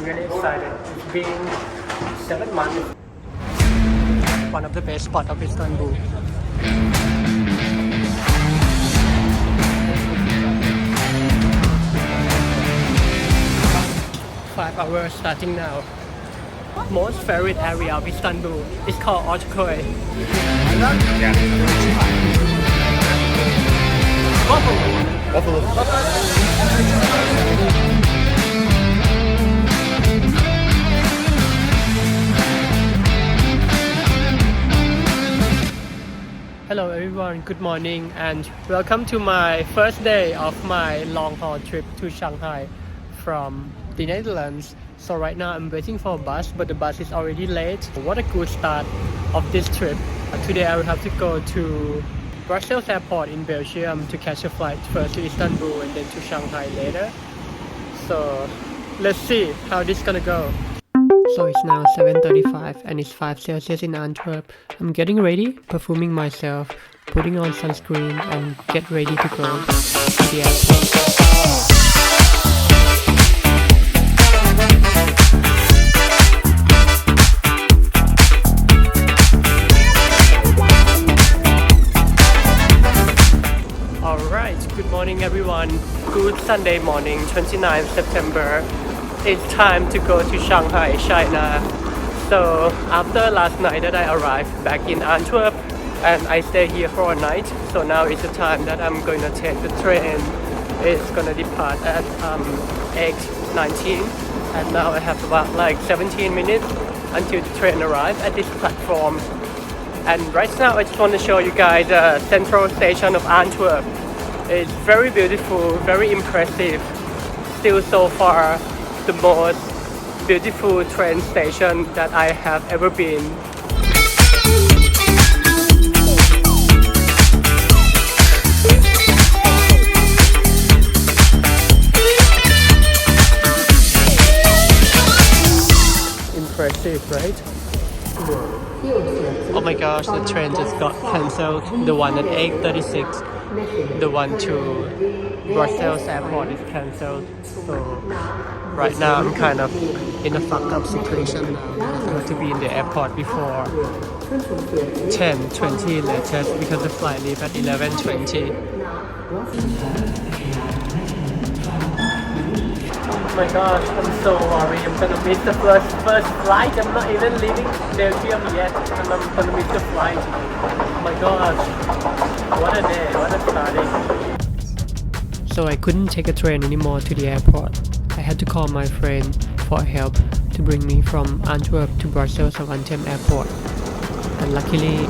really excited. It's been 7 months. One of the best spots of Istanbul. 5 hours starting now. Most favorite area of Istanbul is called Ortaköy. Hello everyone, good morning and welcome to my first day of my long haul trip to Shanghai from the Netherlands. So right now I'm waiting for a bus, but the bus is already late. What a good start of this trip. Today I will have to go to Brussels airport in Belgium to catch a flight first to Istanbul and then to Shanghai later. So let's see how this is gonna go. So it's now 7:35 and it's 5 Celsius in Antwerp. I'm getting ready, perfuming myself, putting on sunscreen and get ready to go to the airport. Good morning everyone. Good Sunday morning, 29th September. It's time to go to Shanghai, China. So after last night that I arrived back in Antwerp and I stayed here for a night, so now it's the time that I'm going to take the train. It's going to depart at 8:19 and now I have about like 17 minutes until the train arrives at this platform. And right now I just want to show you guys the central station of Antwerp. It's very beautiful, very impressive. Still so far the most beautiful train station that I have ever been. Impressive, right? Oh my gosh, the train just got cancelled. The one at 8:36. The one to Brussels airport is cancelled. So right now I'm kind of in a fucked up situation now. I have to be in the airport before 10:20 latest because the flight leaves at 11:20. Oh my gosh, I'm so worried. I'm gonna miss the first flight. I'm not even leaving Belgium yet and I'm gonna miss the flight. Oh my gosh, what a day, what a starting. So I couldn't take a train anymore to the airport. I had to call my friend for help to bring me from Antwerp to Brussels Antwerp airport. And luckily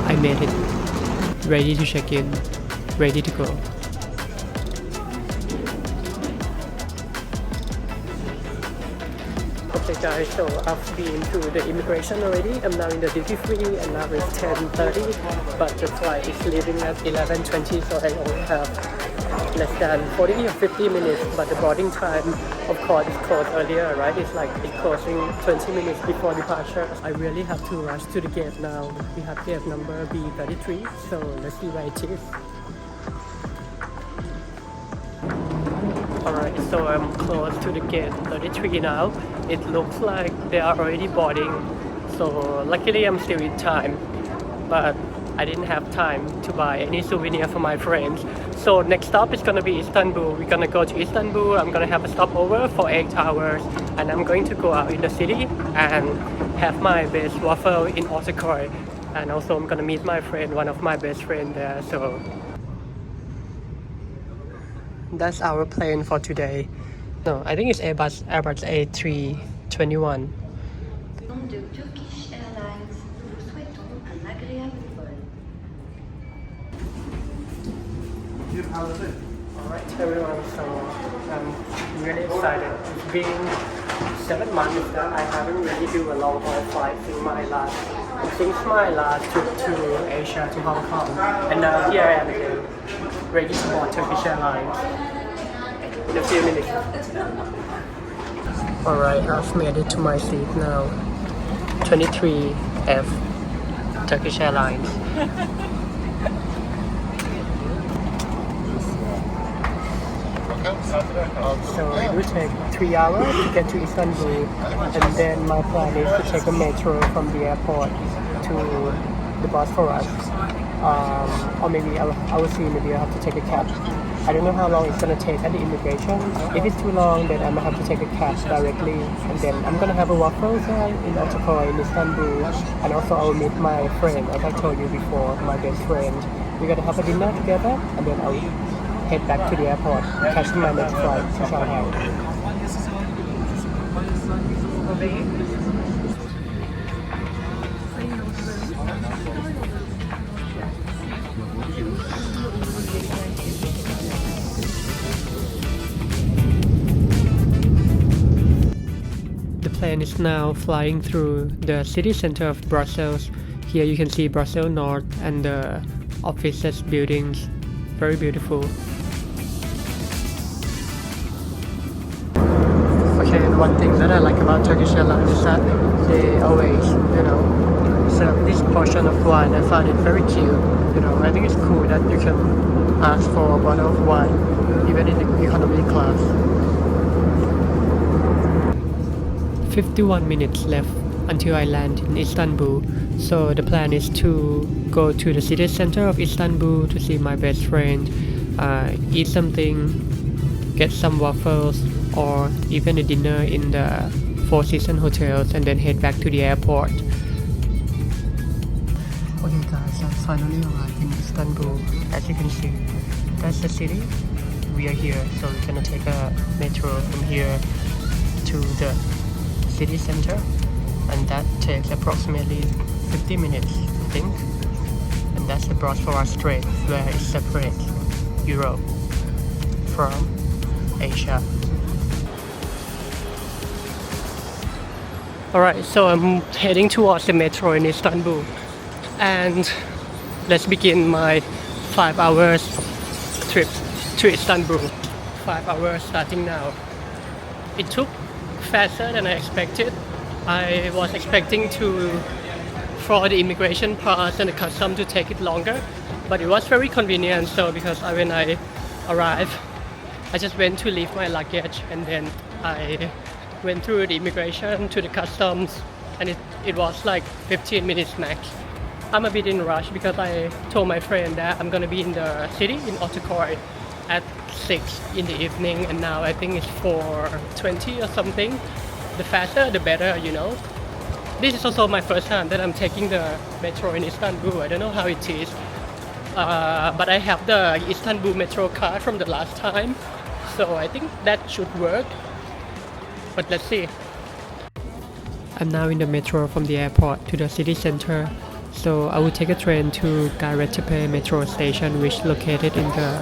I made it, ready to check in, ready to go. Okay guys, so I've been to the immigration already. I'm now in the duty free and now it's 10:30, but the flight is leaving at 11:20, so I only have less than 40 or 50 minutes, but the boarding time of course is closed earlier, right? It's like it's closing 20 minutes before departure. I really have to rush to the gate now. We have gate number B33, so let's see where it is. Alright, so I'm close to the gate 33 now. It looks like they are already boarding, so luckily I'm still in time, but I didn't have time to buy any souvenir for my friends. So next stop is gonna be Istanbul. We're gonna go to Istanbul. I'm gonna have a stopover for 8 hours and I'm going to go out in the city and have my best waffle in Ortaköy. And also I'm gonna meet my friend, one of my best friends there. So that's our plan for today. No, I think it's Airbus A321. De Turkish Airlines, nous souhaitons un agréable vol. Alright everyone, so I'm really excited. It's been 7 months that I haven't really do a long haul flight since my last trip to Asia, to Hong Kong. And now here I am again, ready to board Turkish Airlines in a few minutes. Alright, I've made it to my seat now. 23F, Turkish Airlines. So it will take 3 hours to get to Istanbul, and then my plan is to take a metro from the airport to the Bosphorus. Or maybe I will see, maybe I'll have to take a cab. I don't know how long it's gonna take at the immigration. If it's too long, then I'm gonna have to take a cab directly, and then I'm gonna have a waffles in Ortaköy in Istanbul, and also I'll meet my friend, as I told you before, my best friend. We're gonna have a dinner together, and then I'll head back to the airport, catch my next flight to Shanghai. The plane is now flying through the city center of Brussels. Here you can see Brussels North and the offices buildings. Very beautiful. Okay, and one thing that I like about Turkish Airlines is that they always, serve this portion of wine. I found it very cute. I think it's cool that you can ask for a bottle of wine even in the economy class. 51 minutes left until I land in Istanbul. So the plan is to go to the city center of Istanbul to see my best friend, eat something, get some waffles, or even a dinner in the Four Seasons hotels, and then head back to the airport. Okay guys, I finally arrived in Istanbul. As you can see, that's the city. We are here, so we're gonna take a metro from here to the city center, and that takes approximately 50 minutes, I think. And that's the Bosphorus Strait, where it separates Europe from Asia. Alright, so I'm heading towards the metro in Istanbul, and let's begin my 5 hours trip to Istanbul. 5 hours starting now. It took faster than I expected. I was expecting for the immigration pass and the custom to take it longer, but it was very convenient. So because when I arrived, I just went to leave my luggage, and then I went through the immigration to the customs, and it was like 15 minutes max. I'm a bit in a rush because I told my friend that I'm gonna be in the city in Ortaköy at 6 in the evening, and now I think it's 4:20 or something. The faster the better, This is also my first time that I'm taking the metro in Istanbul. I don't know how it is, but I have the Istanbul metro card from the last time, so I think that should work, but let's see. I'm now in the metro from the airport to the city center, so I will take a train to Gayrettepe metro station, which is located in the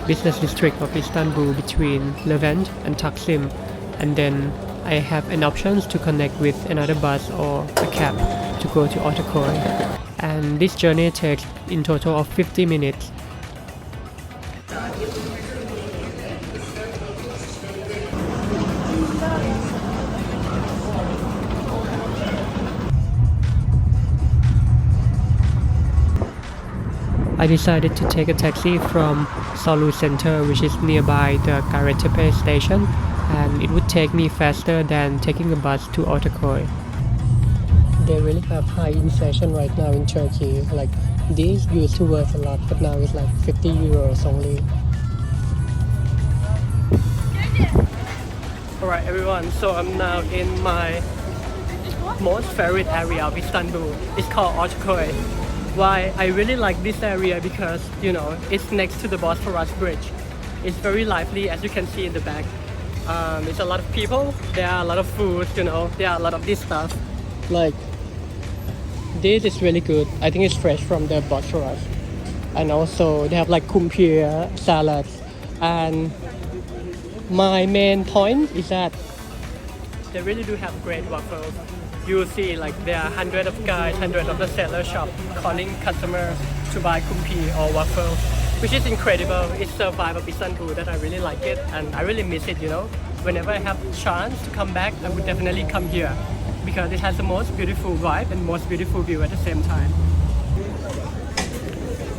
business district of Istanbul between Levent and Taksim, and then I have an option to connect with another bus or a cab to go to Ortaköy, and this journey takes in total of 50 minutes. I decided to take a taxi from Solu Center, which is nearby the Gayrettepe station, and it would take me faster than taking a bus to Ortaköy. They really have high inflation right now in Turkey. Like, these used to worth a lot, but now it's like 50 euros only. Alright everyone, so I'm now in my most favorite area of Istanbul. It's called Ortaköy. Why I really like this area because it's next to the Bosphorus Bridge. It's very lively, as you can see in the back. It's a lot of people, there are a lot of food, there are a lot of this stuff. Like, this is really good. I think it's fresh from the Bosphorus. And also they have like kumpir, salads. And my main point is that they really do have great waffles. You see, like, there are hundreds of guys, hundreds of the seller shop calling customers to buy kumpir or waffles, which is incredible. It's the vibe of Istanbul that I really like it, and I really miss it, Whenever I have chance to come back, I would definitely come here because it has the most beautiful vibe and most beautiful view at the same time.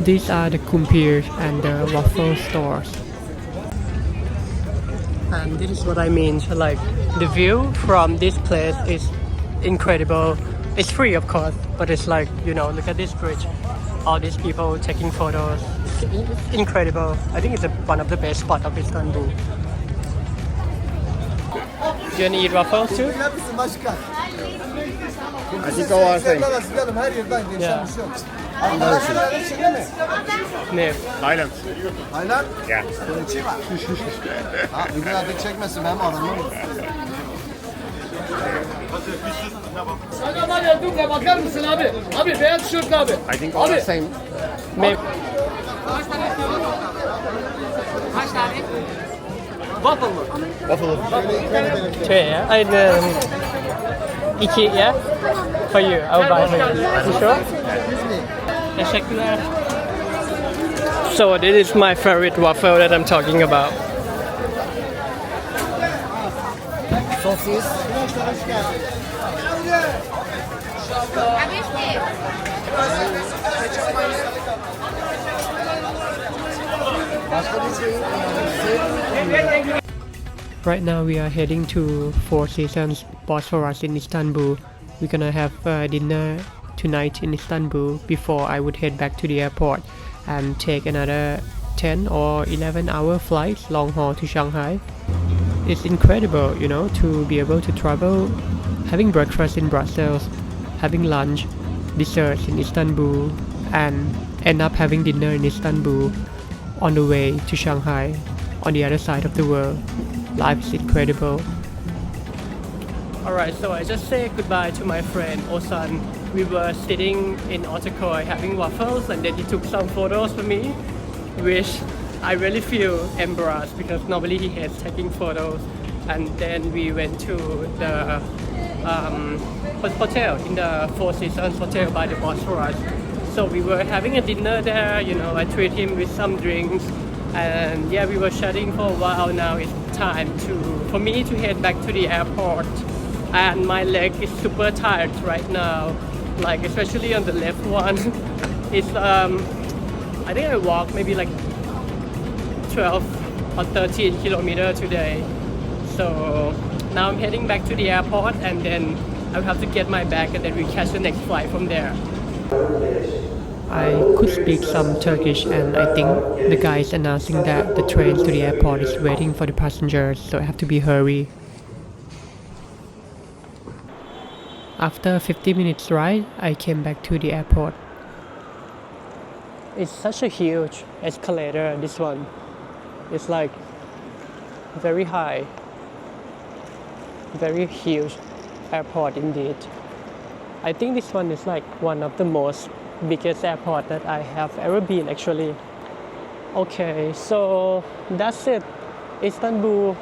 These are the kumpir and the waffle stores. And this is what I mean. So, like, the view from this place is incredible. It's free, of course, but it's like, you know, look at this bridge. All these people taking photos. It's incredible. I think it's one of the best spots of Istanbul. Do you want to eat waffles too? I think all our thing. Yeah. Ne? Thailand. Aynen. Yeah. Ha, video artık çekmesin benim adamım. Sana var ya Duka bakar mısın abi? Abi beyaz tişörtlü abi. I think all the same. Maybe. Waffle mı? Waffle. Two, yeah? İki, yeah? For you, I will buy for you. You sure? Teşekkürler. So this is my favorite waffle that I'm talking about. Sosis. Başka bir şey. Right now we are heading to Four Seasons Bosphorus in Istanbul. We're gonna have dinner tonight in Istanbul before I would head back to the airport and take another 10 or 11 hour flight long haul to Shanghai. It's incredible, you know, to be able to travel, having breakfast in Brussels, having lunch, desserts in Istanbul, and end up having dinner in Istanbul on the way to Shanghai on the other side of the world. Life is incredible. Alright, so I just say goodbye to my friend Osan. We were sitting in Ortaköy having waffles, and then he took some photos for me, which I really feel embarrassed because normally he hates taking photos. And then we went to the hotel in the Four Seasons Hotel by the Bosphorus. So we were having a dinner there, you know, I treat him with some drinks. And yeah, we were chatting for a while. Now it's time for me to head back to the airport. And my leg is super tired right now, like especially on the left one. It's I think I walked maybe like 12 or 13 kilometers today. So now I'm heading back to the airport, and then I'll have to get my bag, and then we catch the next flight from there. I could speak some Turkish, and I think the guy is announcing that the train to the airport is waiting for the passengers, so I have to be hurry. After 50 minutes ride, I came back to the airport. It's such a huge escalator, this one. It's like very high, very huge airport indeed. I think this one is like one of the most biggest airport that I have ever been actually. Okay, so that's it. Istanbul,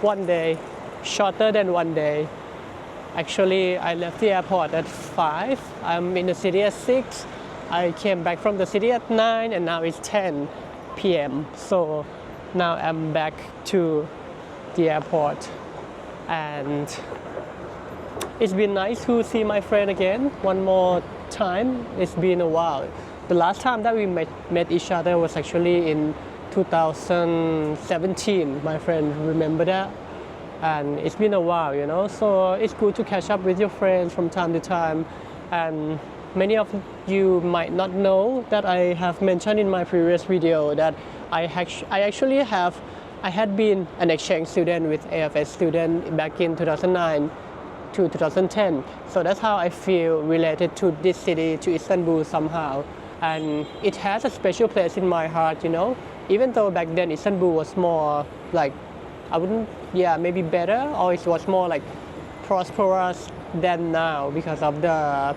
one day, shorter than one day. Actually, I left the airport at 5. I'm in the city at 6. I came back from the city at 9, and now it's 10 p.m. So now I'm back to the airport, and it's been nice to see my friend again one more time. It's been a while. The last time that we met each other was actually in 2017. My friend, remember that? And it's been a while, you know, so it's good to catch up with your friends from time to time. And many of you might not know that I have mentioned in my previous video that I had been an exchange student with AFS student back in 2009 to 2010. So that's how I feel related to this city, to Istanbul somehow. And it has a special place in my heart, you know, even though back then Istanbul was more like, maybe better, or it was more like prosperous than now because of the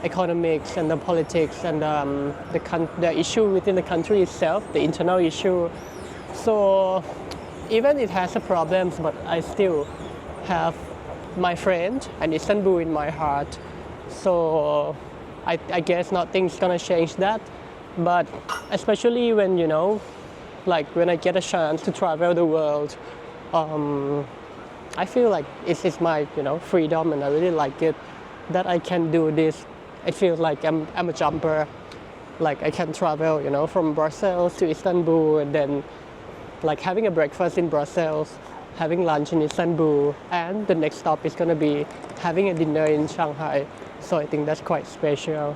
economics and the politics and the issue within the country itself, the internal issue. So even it has the problems, but I still have my friend and Istanbul in my heart. So I guess nothing's gonna change that. But especially when, you know, like when I get a chance to travel the world, I feel like it's my, you know, freedom, and I really like it that I can do this. It feels like I'm a jumper. Like I can travel, you know, from Brussels to Istanbul, and then like having a breakfast in Brussels, having lunch in Istanbul, and the next stop is gonna be having a dinner in Shanghai. So I think that's quite special,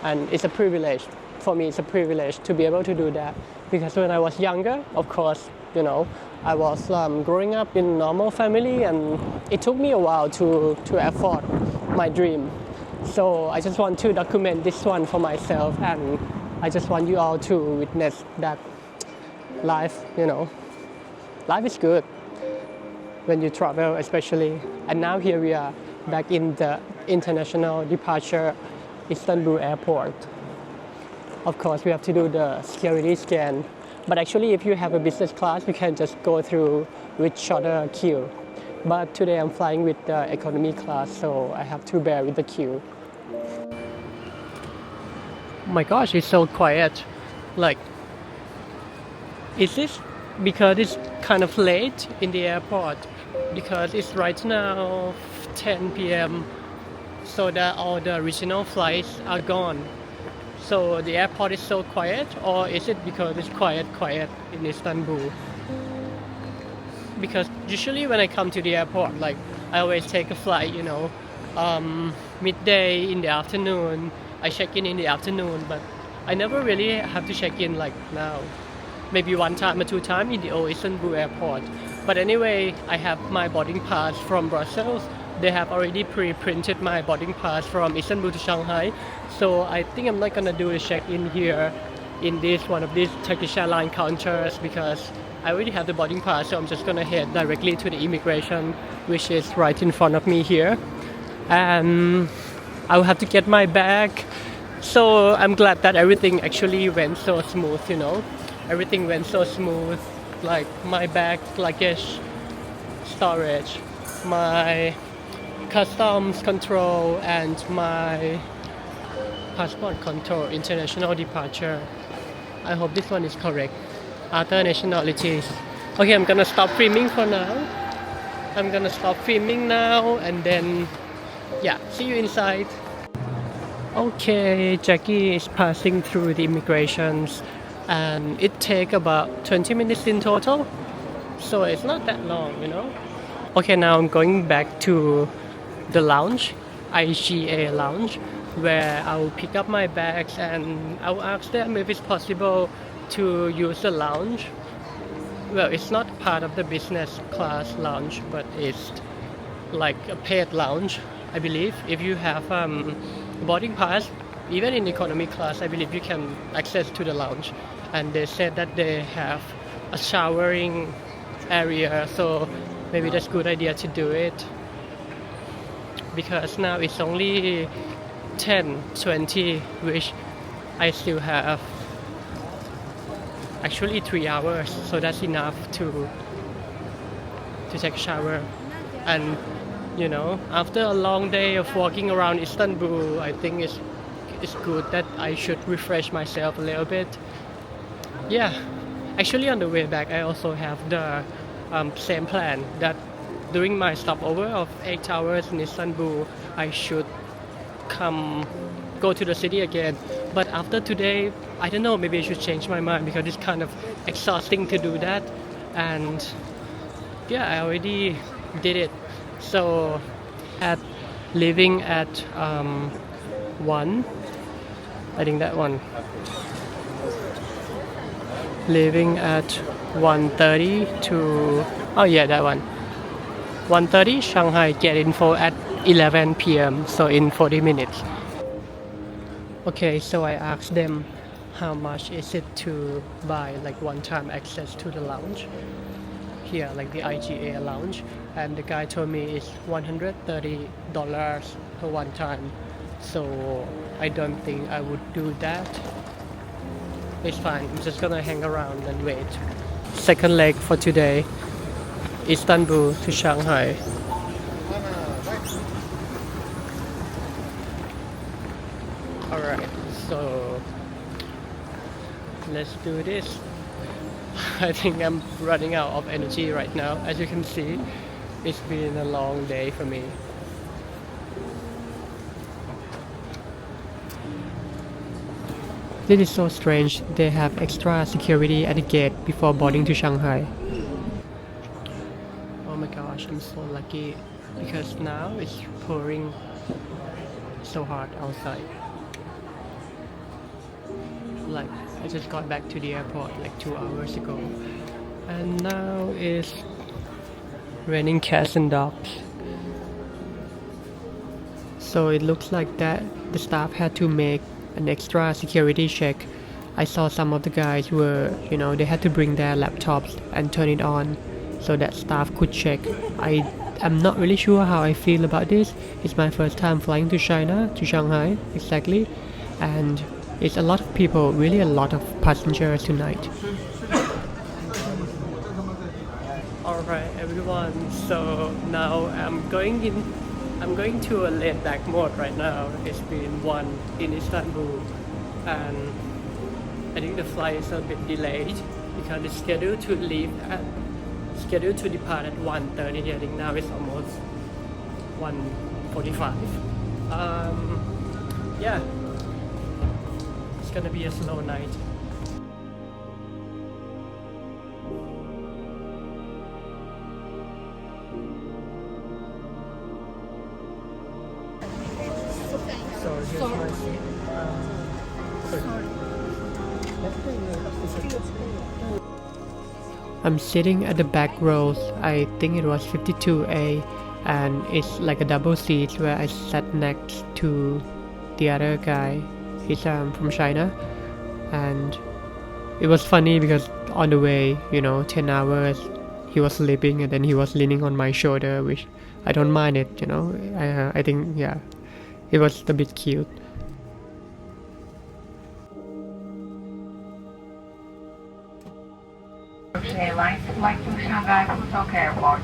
and it's a privilege. For me, it's a privilege to be able to do that, because when I was younger, of course, you know, I was growing up in a normal family, and it took me a while to afford my dream. So I just want to document this one for myself, and I just want you all to witness that life, you know, life is good when you travel, especially. And now here we are back in the international departure Istanbul airport. Of course, we have to do the security scan. But actually, if you have a business class, you can just go through with shorter queue. But today I'm flying with the economy class, so I have to bear with the queue. Oh my gosh, it's so quiet. Like, is this because it's kind of late in the airport? Because it's right now 10 p.m. so that all the regional flights are gone. So the airport is so quiet, or is it because it's quiet in Istanbul? Because usually when I come to the airport, like I always take a flight, you know, midday in the afternoon. I check in the afternoon, but I never really have to check in like now. Maybe one time or two times in the old Istanbul airport. But anyway, I have my boarding pass from Brussels. They have already pre-printed my boarding pass from Istanbul to Shanghai. So I think I'm not gonna do the check-in here in this one of these Turkish Airlines counters, because I already have the boarding pass. So I'm just gonna head directly to the immigration, which is right in front of me here. And I'll have to get my bag. So I'm glad that everything actually went so smooth, you know. Everything went so smooth, like my bag, luggage, storage, my customs control, and my passport control, international departure. I hope this one is correct. Other nationalities. Okay, I'm gonna stop filming for now. I'm gonna stop filming now, and then, yeah, see you inside. Okay, Jackie is passing through the immigrations, and it takes about 20 minutes in total, so it's not that long, you know. Okay, now I'm going back to the lounge, IGA lounge, where I'll pick up my bags, and I'll ask them if it's possible to use the lounge. Well, it's not part of the business class lounge, but it's like a paid lounge, I believe. If you have boarding pass, even in economy class, I believe you can access to the lounge. And they said that they have a showering area, so maybe that's a good idea to do it. Because now it's only 10:20, which I still have actually 3 hours, so that's enough to take a shower. And you know, after a long day of walking around Istanbul, I think it's good that I should refresh myself a little bit. Yeah, actually on the way back I also have the same plan that during my stopover of 8 hours in Istanbul I should go to the city again. But after today, I don't know, maybe I should change my mind, because it's kind of exhausting to do that. And yeah, I already did it. So leaving at 1, I think that one, leaving at 1:30 to, oh yeah, that one, 1:30 Shanghai, get info at 11 p.m. so in 40 minutes. Okay, so I asked them how much is it to buy like one-time access to the lounge here, like the IGA lounge, and the guy told me it's $130 per one time. So I don't think I would do that. It's fine, I'm just gonna hang around and wait. Second leg for today, Istanbul to Shanghai. Alright, so let's do this. I think I'm running out of energy right now. As you can see, it's been a long day for me. This is so strange. They have extra security at the gate before boarding to Shanghai. gosh, I'm so lucky because now it's pouring so hard outside. Like, I just got back to the airport like 2 hours ago, and now it's raining cats and dogs. So it looks like that the staff had to make an extra security check. I saw some of the guys were, they had to bring their laptops and turn it on so that staff could check. I'm not really sure how I feel about this. It's my first time flying to China, to Shanghai exactly, and it's a lot of people, really a lot of passengers tonight. Alright everyone, so now I'm going to a laid back mode right now. It's been 1 in Istanbul, and I think the flight is a bit delayed because it's scheduled to depart at 1:30. I think now it's almost 1:45. Yeah, it's gonna be a slow night. So here's my seat. I'm sitting at the back rows. I think it was 52A, and it's like a double seat where I sat next to the other guy. He's from China, and it was funny because on the way, 10 hours, he was sleeping and then he was leaning on my shoulder, which I don't mind it, I think, yeah, it was a bit cute. Turkish Airlines flight to Shanghai Ortaköy Airport.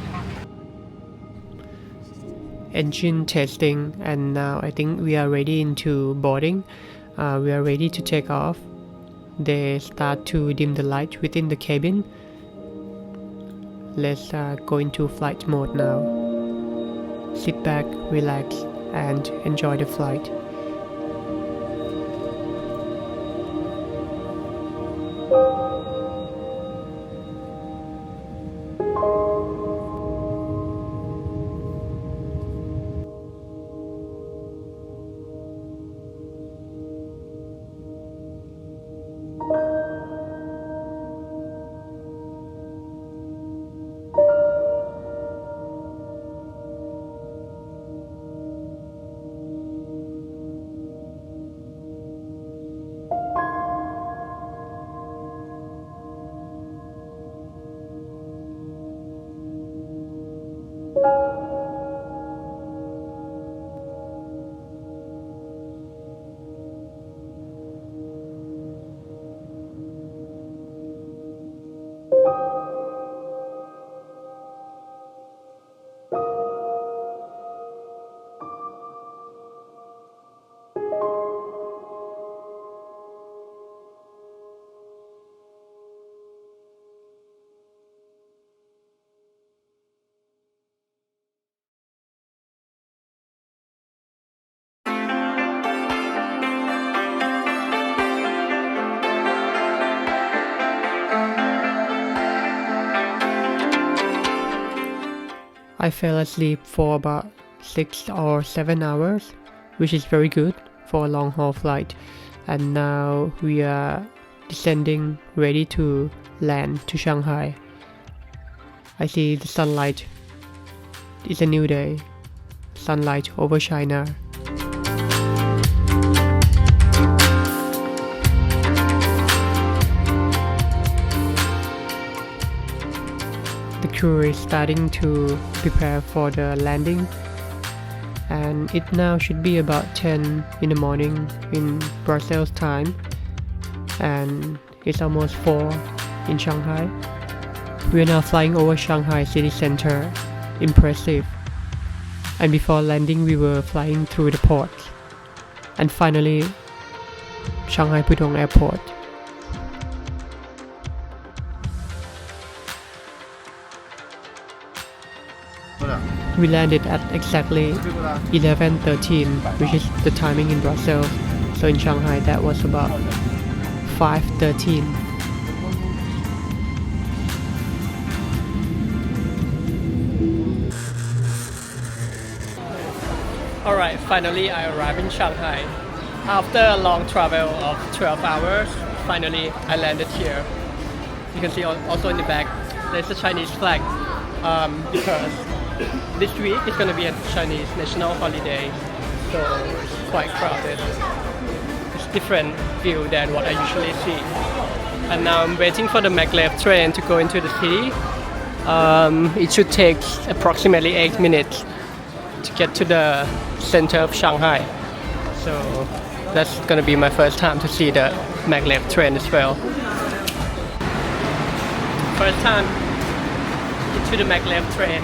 Engine testing, and now I think we are ready into boarding. We are ready to take off. They start to dim the light within the cabin. Let's go into flight mode now. Sit back, relax, and enjoy the flight. I fell asleep for about 6 or 7 hours, which is very good for a long haul flight. And now we are descending, ready to land to Shanghai. I see the sunlight. It's a new day. Sunlight over China. The crew is starting to prepare for the landing, and it now should be about 10 in the morning in Brussels time, and it's almost 4 in Shanghai. We are now flying over Shanghai city center. Impressive. And before landing we were flying through the port, and finally Shanghai Pudong Airport. We landed at exactly 11:13, which is the timing in Brussels. So in Shanghai that was about 5:13. Alright, finally I arrived in Shanghai. After a long travel of 12 hours, finally I landed here. You can see also in the back, there's a Chinese flag because this week is going to be a Chinese national holiday, so it's quite crowded. It's different view than what I usually see. And now I'm waiting for the maglev train to go into the city. It should take approximately 8 minutes to get to the center of Shanghai. So that's gonna be my first time to see the maglev train as well. First time to the maglev train.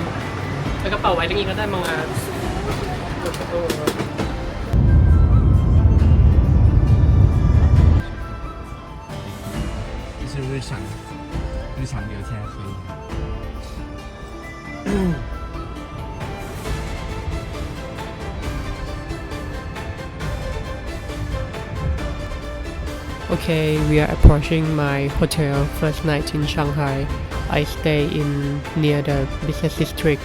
แล้วกระเป๋าไว้ตรงนี้ก็ได้มั้งอ่ะ 就是日常聊天可以。Okay, we are approaching my hotel first night in Shanghai. I stay in near the business district.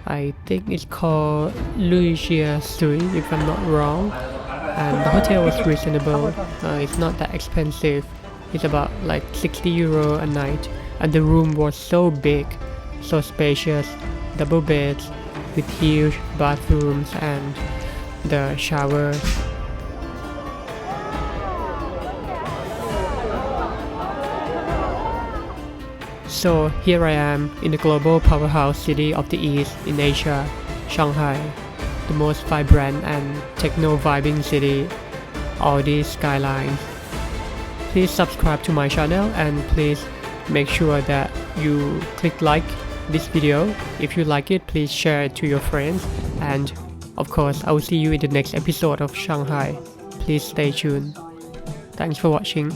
I think it's called Lucia Street if I'm not wrong. And the hotel was reasonable. It's not that expensive. It's about like 60 euro a night. And the room was so big, so spacious, double beds with huge bathrooms and the showers. So here I am in the global powerhouse city of the East in Asia, Shanghai, the most vibrant and techno-vibing city, all these skylines. Please subscribe to my channel and please make sure that you click like this video. If you like it, please share it to your friends, and of course I will see you in the next episode of Shanghai. Please stay tuned. Thanks for watching.